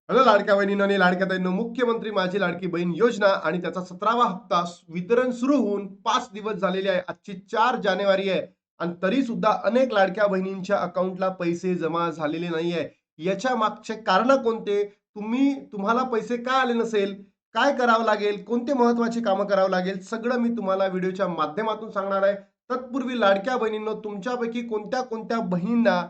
Hello लाडक्या बहिणींनो आणि लाडक्या ताईंनो, मुख्यमंत्री माझी लाडकी बहीण योजना आणि त्याचा 17वा हप्ता वितरण सुरू होऊन 5 दिवस झालेले आहे. आजची 4 जानेवारी आहे आणि तरी सुद्धा अनेक लाडक्या बहिणींच्या अकाउंटला पैसे जमा झालेले नाही आहे. याच्या मागचे कारण कोणते? तुम्हाला पैसे का आले नसेल? काय करावं लागेल? कोणते महत्वाची कामं करावं लागेल? सगळं मी तुम्हाला व्हिडिओच्या माध्यमातून सांगणार आहे. तत्पूर्वी लाडक्या बहिणींनो, तुमच्यापैकी कोणत्या कोणत्या बहिणींना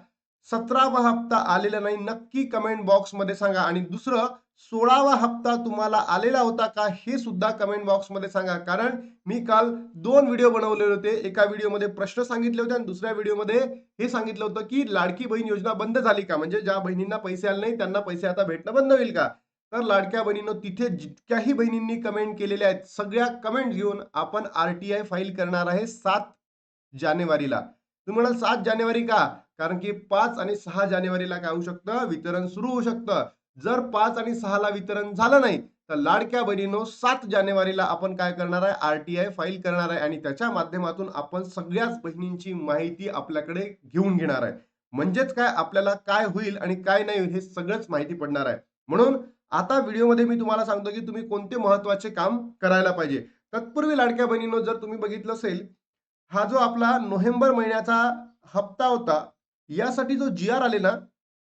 17वा हप्ता आलेला नाही नक्की कमेंट बॉक्समध्ये सांगा. आणि दुसरं, 16वा हप्ता तुम्हाला आलेला होता का हे सुद्धा कमेंट बॉक्समध्ये सांगा. कारण मी काल 2 व्हिडिओ बनवलेले होते. एका व्हिडिओमध्ये प्रश्न सांगितले होते आणि दुसऱ्या व्हिडिओमध्ये हे सांगितलं होतं की लाडकी बहीण योजना बंद झाली का, म्हणजे ज्या बहिणींना पैसे आले नाही त्यांना पैसे आता भेटणं बंद होईल का. तर लाडक्या बहिणींनो, तिथे जितक्याही बहिणींनी कमेंट केलेल्या आहेत सगळ्या कमेंट घेऊन आपण आरटीआय फाईल करणार आहे 7 जानेवारीला. तुम्ही म्हणाल 7 जानेवारी का? कारण की 5 आणि 6 जानेवारीला काय होऊ शकतं, वितरण सुरू होऊ शकतं. जर 5 आणि 6 ला वितरण झालं नाही, तर लाडक्या बहिणींनो 7 जानेवारीला आपण काय करणार आहे, आरटीआय फाईल करणार आहे आणि त्याच्या माध्यमातून आपण सगळ्याच बहिणींची माहिती आपल्याकडे घेऊन घेणार आहे. म्हणजेच काय, आपल्याला काय होईल आणि काय नाही होईल हे सगळंच माहिती पडणार आहे. म्हणून आता व्हिडिओमध्ये मी तुम्हाला सांगतो की तुम्ही कोणते महत्त्वाचे काम करायला पाहिजे. तत्पूर्वी लाडक्या बहिणींनो, जर तुम्ही बघितलं असेल, हा जो आपला नोव्हेंबर महिन्याचा हप्ता होता, यासाठी जो जी आर आले ना,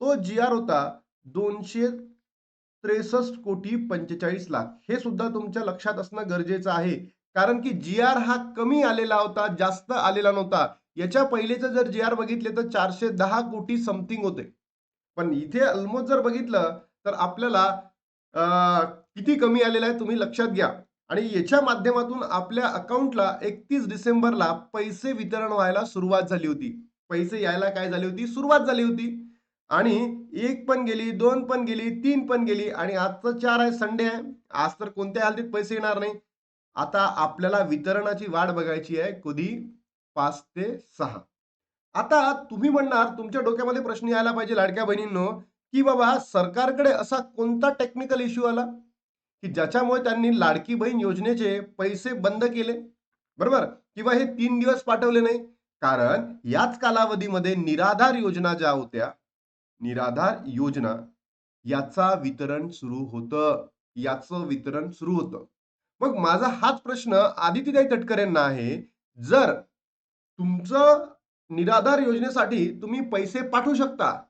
तो जी आर होता 263,45,00,000. हे सुद्धा तुमच्या लक्षात असणं गरजेचं आहे. कारण की जी आर हा कमी आलेला होता, जास्त आलेला नव्हता. याच्या पहिलेचे जर जी आर बघितले तर 410 कोटी समथिंग होते. पण इथे ऑलमोस्ट जर बघितलं तर आपल्याला अ, किती कमी आलेलं आहे तुम्ही लक्षात घ्या. आणि याच्या माध्यमातून आपल्या अकाउंटला 31 डिसेंबरला पैसे वितरण व्हायला सुरुवात झाली होती. पैसे यायला काय झाली होती, सुरुवात झाली होती. आणि एक पण गेली, दोन पण गेली, तीन पण गेली आणि आजचं 4 आहे, संडे आहे. आज तर कोणत्या हालतीत पैसे येणार नाही. आता आपल्याला वितरणाची वाट बघायची आहे. कधी? 5 ते 6. आता तुम्ही म्हणणार, तुमच्या डोक्यामध्ये प्रश्न यायला पाहिजे लाडक्या बहिणींनो, की बाबा सरकारकडे असा कोणता टेक्निकल इश्यू आला, की ज्याच्यामुळे त्यांनी लाडकी बहीण योजनेचे पैसे बंद केले, बरोबर? किंवा हे 3 दिवस पाठवले नाही. कारण याच कालावधीमध्ये निराधार योजना ज्या होत्या, निराधार योजना याचा वितरण सुरू होतं. याचं वितरण सुरू होतं. मग माझा हाच प्रश्न आदितीताई तटकरे यांना आहे. जर तुमचं निराधार योजनेसाठी तुम्ही पैसे पाठवू शकता,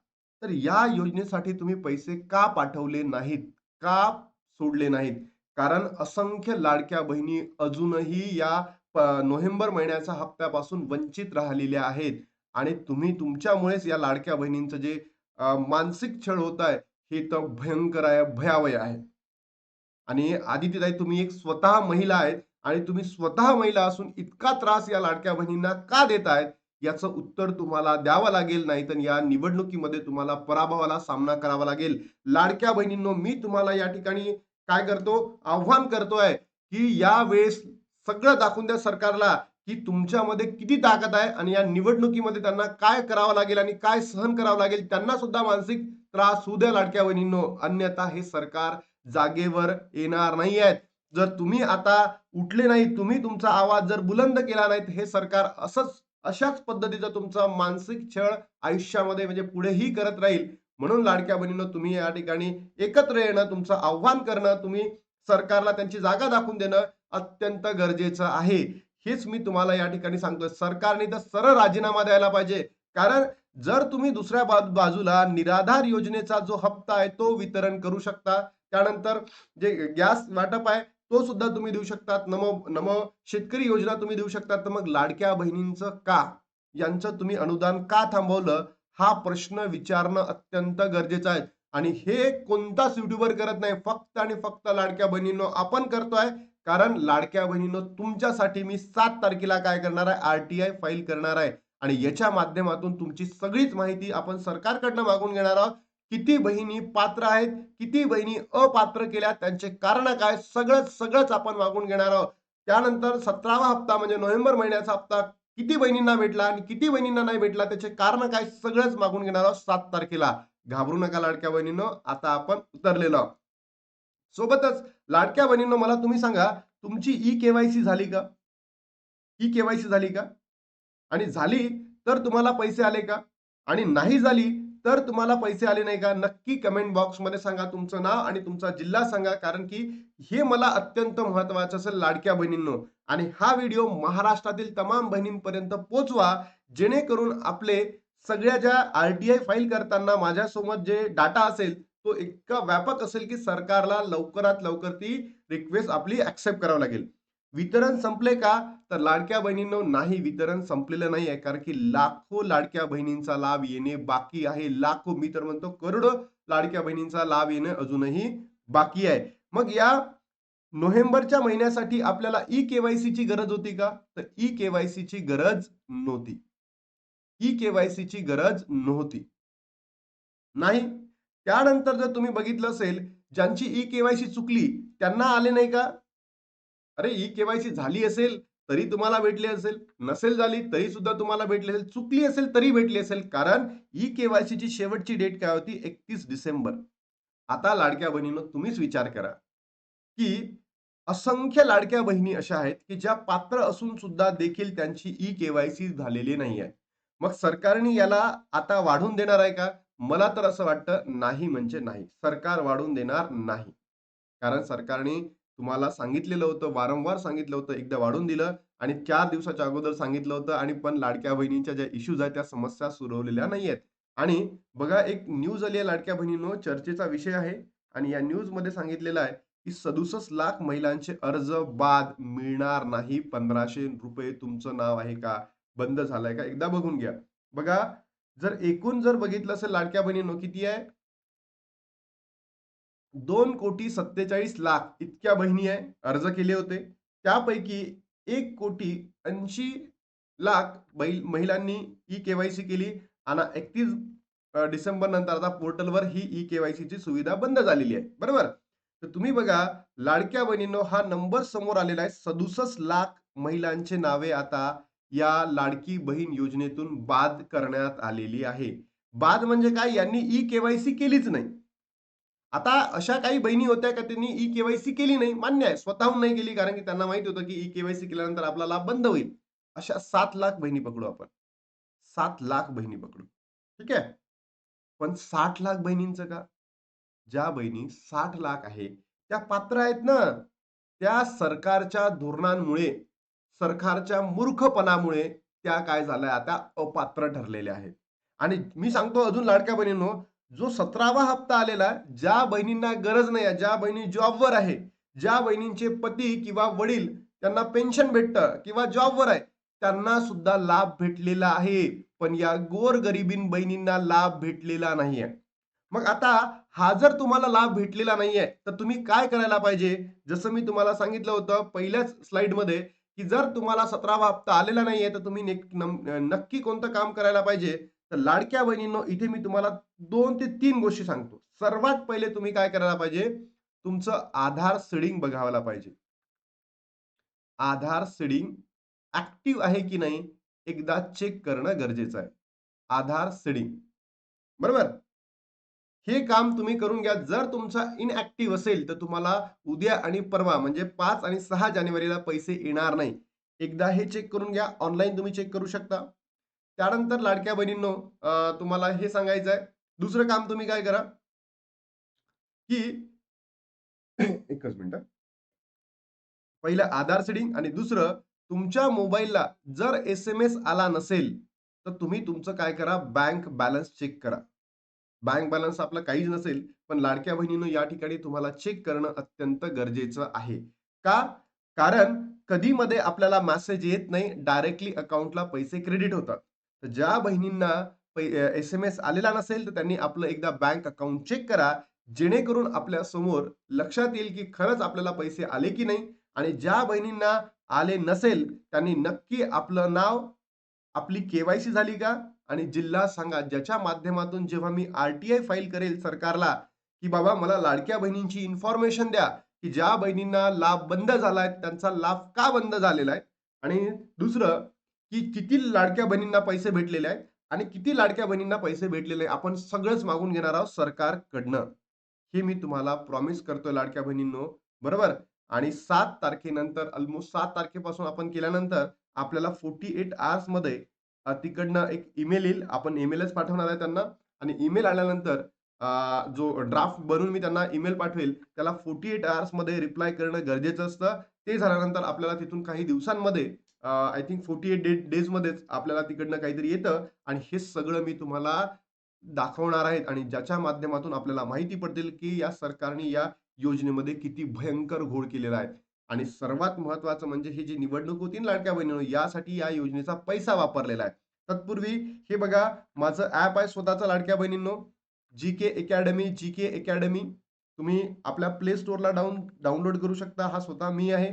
तर या योजनेसाठी तुम्ही पैसे का पाठवले नाहीत? का सोडले नाहीत? कारण असंख्य लाडक्या बहिणी अजूनही या नोव्हेंबर महिन्याच्या हप्त्यापासून वंचित राहिलेल्या आहेत आणि तुम्ही तुमच्यामुळेच या लाडक्या बहिणींचं जे मानसिक छळ होत आहे, हे तर भयंकर आहे, भयावह आहे. आणि आदित्यताई, तुम्ही एक स्वतः महिला आहेत आणि तुम्ही स्वतः महिला असून इतका त्रास या लाडक्या बहिणींना का देत आहेत, याचं उत्तर तुम्हाला द्यावं लागेल. नाहीतर या निवडणुकीमध्ये तुम्हाला पराभवाला सामना करावा लागेल. लाडक्या बहिणींनो, मी तुम्हाला या ठिकाणी काय करतो, आव्हान करतोय, की यावेळेस सगळं दाखवून द्या सरकारला, की तुमच्यामध्ये किती ताकद आहे आणि या निवडणुकीमध्ये त्यांना काय करावं लागेल आणि काय सहन करावं लागेल. त्यांना सुद्धा मानसिक त्रास होऊ द्या लाडक्या बहिणींनो. अन्यथा हे सरकार जागेवर येणार नाहीयेत. जर तुम्ही आता उठले नाही, तुम्ही तुमचा आवाज जर बुलंद केला नाही, तर हे सरकार अशाच पद्धतीचा तुमचा मानसिक छळ आयुष्यामध्ये म्हणजे पुढेही करत राहील. म्हणून लाडक्या बहिणींनो, तुम्ही या ठिकाणी एकत्र येणं, तुमचं आव्हान करणं, तुम्ही सरकारला त्यांची जागा दाखवून देणं अत्यंत गरजेचं आहे. हेच मी तुम्हाला या ठिकाणी सांगतोय. सरकारने तर सरळ राजीनामा द्यायला पाहिजे. कारण जर तुम्ही दुसऱ्या बाजूला निराधार योजनेचा जो हप्ता आहे तो वितरण करू शकता. त्यानंतर जे गॅस वाटप आहे तो सुद्धा तुम्ही देऊ शकतात. नमो नमो शेतकरी योजना तुम्ही देऊ शकतात. तर मग लाडक्या बहिणींचं का, यांचं तुम्ही अनुदान का थांबवलं, हा प्रश्न विचारणं अत्यंत गरजेचं आहे. आणि हे कोणताच युट्यूबर करत नाही, फक्त आणि फक्त लाडक्या बहिणींनो आपण करतोय. कारण लाडक्या बहिणींनो, तुमच्यासाठी मी 7 तारखेला काय करणार आहे, आरटीआय फाईल करणार आहे आणि याच्या माध्यमातून तुमची सगळीच माहिती आपण सरकारकडनं मागून घेणार आहोत. किती बहिणी पात्र आहेत, किती बहिणी अपात्र केल्या, त्यांचे कारण काय, सगळंच आपण मागून घेणार आहोत. त्यानंतर 17वा हप्ता म्हणजे नोव्हेंबर महिन्याचा हप्ता किती बहिणींना भेटला आणि किती बहिणींना नाही भेटला, त्याचे कारण काय, सगळंच मागून घेणार आहोत 7 तारखेला. घाबरू नका लाडक्या बहिणींनो, आता आपण उतरलेलो आहोत. सोबतच लाडक्या बहिणींनो, मला तुम्ही सांगा, तुमची ई-केवायसी झाली का? ई-केवायसी झाली का? आणि झाली तर तुम्हाला पैसे आले का? आणि नाही झाली तर तुम्हाला पैसे आले नाही का? नक्की कमेंट बॉक्समध्ये सांगा तुमचं नाव आणि तुमचा जिल्हा सांगा. कारण की हे मला अत्यंत महत्त्वाचं असेल लाडक्या बहिणींनो. आणि हा व्हिडिओ महाराष्ट्रातील तमाम बहिणींपर्यंत पोहोचवा, जेणेकरून आपले सगळ्या ज्या आर-टी-आय फाईल करताना माझ्यासोबत जे डाटा असेल, तो इतका व्यापक असेल की सरकारला लवकरात लवकर ती रिक्वेस्ट आपली एक्सेप्ट करावी लागेल. वितरण संपले का? तर लाडक्या बहिणींनो, नाही, वितरण संपलेलं नाही आहे. कारण की लाखो लाडक्या बहिणींचा लाभ येणे बाकी आहे. लाखो, मी तर म्हणतो करोडो लाडक्या बहिणींचा लाभ येणं अजूनही बाकी आहे. मग या नोव्हेंबरच्या महिन्यासाठी आपल्याला ई-के-वाय-सीची गरज होती का? तर ई-के-वाय-सीची गरज नव्हती. ई-के-वाय-सीची गरज नव्हती. नाही. त्यानंतर जर तुम्ही बघितलं असेल, ज्यांची ई-के-वाय-सी चुकली त्यांना आले नाही का? अरे, ई-के-वाय-सी झाली असेल तरी तुम्हाला भेटली असेल, नसेल झाली तरी सुद्धा तुम्हाला भेटली असेल, चुकली असेल तरी भेटली असेल. कारण ई-के-वाय-सीची शेवटची डेट काय होती? 31 डिसेंबर. आता लाडक्या बहिणींनो, तुम्हीच विचार करा, की असंख्य लाडक्या बहिणी अशा आहेत, की ज्या पात्र असून सुद्धा देखील त्यांची ई-के-वाय-सी झालेली नाहीये. मग सरकारने याला आता वाढवून देणार आहे का? मला तर असं वाटतं, नाही म्हणजे नाही. सरकार वाढवून देणार नाही. कारण सरकारने तुम्हाला सांगितलेलं होतं, वारंवार सांगितलं होतं, एकदा वाढवून दिलं आणि 4 दिवसाच्या अगोदर सांगितलं होतं आणि पण लाडक्या बहिणींच्या ज्या इश्यूज आहेत, त्या समस्या सोडवलेल्या नाहीयेत. आणि बघा, एक न्यूज आली आहे लाडक्या बहिणींनो, चर्चेचा विषय आहे आणि या न्यूजमध्ये सांगितलेलं आहे, की 67 लाख महिलांचे अर्ज बाद, मिळणार नाही ₹1500. तुमचं नाव आहे का? बंद झालंय का? एकदा बघून घ्या. बघा, जर एकूण जर बघितलं असेल लाडक्या बहिणींनो, किती आहे? 2,47,00,000 इतक्या बहिणी आहे, अर्ज केले होते. त्यापैकी 1,80,00,000 महिलांनी ई-के-वाय-सी केली आणि 31 डिसेंबर नंतर आता पोर्टलवर ही ई-के-वाय-सीची सुविधा बंद झालेली आहे. बरोबर? तर तुम्ही बघा, लाडक्या बहिणींनो, हा नंबर समोर आलेला आहे. 67 लाख महिलांची नावे आता या लाडकी बहीण योजनेतून बाद करण्यात आलेली आहे. बाद म्हणजे काय? यांनी ई-के-वाय-सी केलीच नाही. आता अशा काही बहिणी होत्या का त्यांनी ई-के-वाय-सी केली नाही, मान्य आहे. स्वतःहून नाही केली कारण की त्यांना माहिती होतं की ई-के-वाय-सी केल्यानंतर आपला लाभ बंद होईल. अशा 7 लाख बहिणी पकडू आपण. 7 लाख बहिणी पकडू. ठीक आहे. पण 60 लाख बहिणींचं का? ज्या बहिणी 60 लाख आहे, त्या पात्र आहेत ना. त्या सरकारच्या धोरणांमुळे, सरकारच्या मूर्खपणामुळे त्या काय झाल्या, आता अपात्र ठरलेल्या आहेत. आणि मी सांगतो अजून लाडक्या बहिणींनो, जो 17वा हप्ता आलेला आहे, ज्या बहिणींना गरज नाही आहे, ज्या बहिणी जॉबवर आहे, ज्या बहिणींचे पती किंवा वडील त्यांना पेन्शन भेटतं किंवा जॉबवर आहे, त्यांना सुद्धा लाभ भेटलेला आहे. पण या गोरगरिबीन बहिणींना लाभ भेटलेला नाहीये. मग आता हा जर तुम्हाला लाभ भेटलेला नाहीये, तर तुम्ही काय करायला पाहिजे? जसं मी तुम्हाला सांगितलं होतं पहिल्याच स्लाइडमध्ये, की जर तुम्हाला 17वा हप्ता आलेला नाहीये, तर तुम्ही नक्की कोणतं काम करायला पाहिजे? तर लाडक्या बहिणींनो, इथे मी तुम्हाला 2 ते 3 गोष्टी सांगतो. सर्वात पहिले तुम्ही काय करायला पाहिजे? तुमचं आधार सीडिंग बघायला पाहिजे. आधार सीडिंग ॲक्टिव्ह आहे की नाही, एकदा चेक करणं गरजेचं आहे. आधार सीडिंग. बरोबर? हे काम तुम्ही करून घ्या. जर तुमचा इनएक्टिव्ह असेल, तर तुम्हाला उद्या आणि परवा म्हणजे 5 आणि 6 जानेवारीला पैसे येणार नाही. एकदा हे चेक करून घ्या. ऑनलाईन तुम्ही चेक करू शकता. त्यानंतर लाडक्या बहिणींनो, तुम्हाला हे सांगायचं आहे. दुसरं काम तुम्ही काय करा, की एकच मिनिट. पहिलं आधार सीडिंग आणि दुसरं, तुमच्या मोबाईलला जर एस-एम-एस आला नसेल, तर तुम्ही तुमचं काय करा, बँक बॅलन्स चेक करा. बँक बॅलन्स आपला काहीच नसेल, पण लाडक्या बहिणींनो, या ठिकाणी तुम्हाला चेक करणं अत्यंत गरजेचं आहे. का? कारण कधी-मध्ये आपल्याला मेसेज येत नाही, डायरेक्टली अकाउंटला पैसे क्रेडिट होतात. तर ज्या बहिणींना एस-एम-एस आलेला नसेल, तर त्यांनी आपलं एकदा बँक अकाउंट चेक करा. जेणेकरून आपल्या समोर लक्षात येईल, की खरंच आपल्याला पैसे आले की नाही. आणि ज्या बहिणींना आले नसेल, त्यांनी नक्की आपलं नाव, आपली के-वाय-सी झाली का आणि जिल्हा सांगा, ज्याच्या माध्यमातून जेव्हा मी आर-टी-आय फाईल करेल सरकारला, की बाबा मला लाडक्या बहिणींची इन्फॉर्मेशन द्या, की ज्या बहिणींना लाभ बंद झालाय, त्यांचा लाभ का बंद झालेला आहे? आणि दुसरं, की किती लाडक्या बहिणींना पैसे भेटलेले आहेत आणि किती लाडक्या बहिणींना पैसे भेटलेले आहे, आपण सगळंच मागून घेणार आहोत सरकारकडनं. हे मी तुम्हाला प्रॉमिस करतोय लाडक्या बहिणींनो, बरोबर? आणि 7 तारखेनंतर, ऑलमोस्ट 7 तारखेपासून आपण केल्यानंतर आपल्याला 48 आवर्समध्ये तिकडनं एक ईमेल येईल. आपण ईमेलच पाठवणार आहे त्यांना आणि ईमेल आल्यानंतर जो ड्राफ्ट बनवून मी त्यांना ईमेल पाठवेल, त्याला 48 अवर्समध्ये रिप्लाय करणं गरजेचं असतं. ते झाल्यानंतर आपल्याला तिथून काही दिवसांमध्ये आय थिंक 48 डेजमध्येच आपल्याला तिकडनं काहीतरी येतं आणि हे सगळं मी तुम्हाला दाखवणार आहेत आणि ज्याच्या माध्यमातून आपल्याला माहिती पडतील, की या सरकारने या योजनेमध्ये किती भयंकर घोळ केलेला आहे. आणि सर्वात महत्त्वाचं म्हणजे ही जी निवडणूक होती ना लाडक्या बहिणींनो, यासाठी या योजनेचा पैसा वापरलेला आहे. तत्पूर्वी हे बघा माझं ॲप आहे स्वतःचं लाडक्या बहिणींनो, जी के अकॅडमी. तुम्ही आपल्या प्ले स्टोअरला डाउनलोड करू शकता. हा स्वतः मी आहे.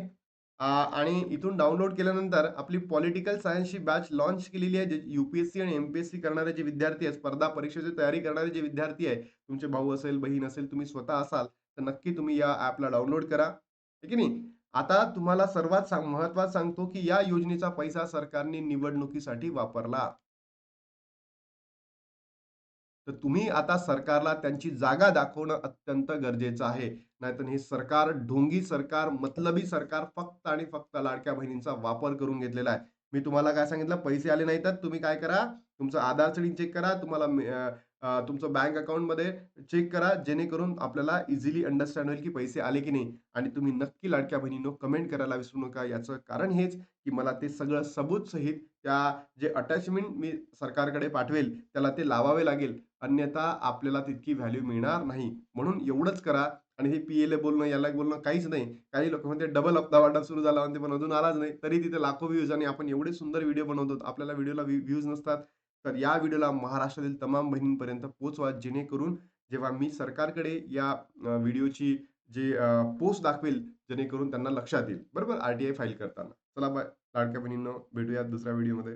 आणि इथून डाउनलोड केल्यानंतर आपली पॉलिटिकल सायन्सची बॅच लॉन्च केलेली आहे. जे यू-पी-एस-सी आणि एम-पी-एस-सी करणारे जे विद्यार्थी आहेत, स्पर्धा परीक्षेची तयारी करणारे जे विद्यार्थी आहे, तुमचे भाऊ असेल, बहीण असेल, तुम्ही स्वतः असाल, तर नक्की तुम्ही या ॲपला डाउनलोड करा. आहे की नाही? आता तुम्हाला सर्वात महत्त्वाचं सांगतो, की या योजनेचा पैसा सरकारने निवडणुकीसाठी वापरला. तर तुम्ही आता सरकारला त्यांची जागा दाखवणं अत्यंत गरजेचं आहे. नाहीतर हे सरकार, ढोंगी सरकार, मतलबी सरकार फक्त आणि फक्त लाडक्या बहिणींचा वापर करून घेतलेला आहे. मी तुम्हाला काय सांगितलं, पैसे आले नाही तर तुम्ही काय करा, तुमचं आधार सीडिंग चेक करा. तुम्हाला तुमचं बँक अकाउंटमध्ये चेक करा, जेणेकरून आपल्याला इझिली अंडरस्टँड होईल की पैसे आले की नाही. आणि तुम्ही नक्की लाडक्या बहिणींनो कमेंट करायला विसरू नका. याचं कारण हेच, की मला ते सगळं सबूत सहित त्या जे अटॅचमेंट मी सरकारकडे पाठवेल, त्याला ते लावावे लागेल. अन्यथा आपल्याला तितकी व्हॅल्यू मिळणार नाही. म्हणून एवढंच करा आणि हे पी-एल बोलणं, याला बोलणं काहीच नाही. काही लोकं म्हणतात डबल हप्ता वाटप सुरू झाला म्हणते, पण अजून आलाच नाही. तरी तिथे लाखो व्ह्यूज आणि आपण एवढे सुंदर व्हिडिओ बनवतो. आपल्याला व्हिडिओला व्ह्यूज नसतात. तर या व्हिडिओला महाराष्ट्रातील तमाम बहिणींपर्यंत पोहोचवा, जेणेकरून जेव्हा मी सरकारकडे या व्हिडिओची जे पोस्ट दाखवेल, जेणेकरून त्यांना लक्षात येईल. बरोबर? आर-टी-आय फाईल करताना. चला बाय लाडक्या बहिणींनो, भेटूयात दुसऱ्या व्हिडिओमध्ये.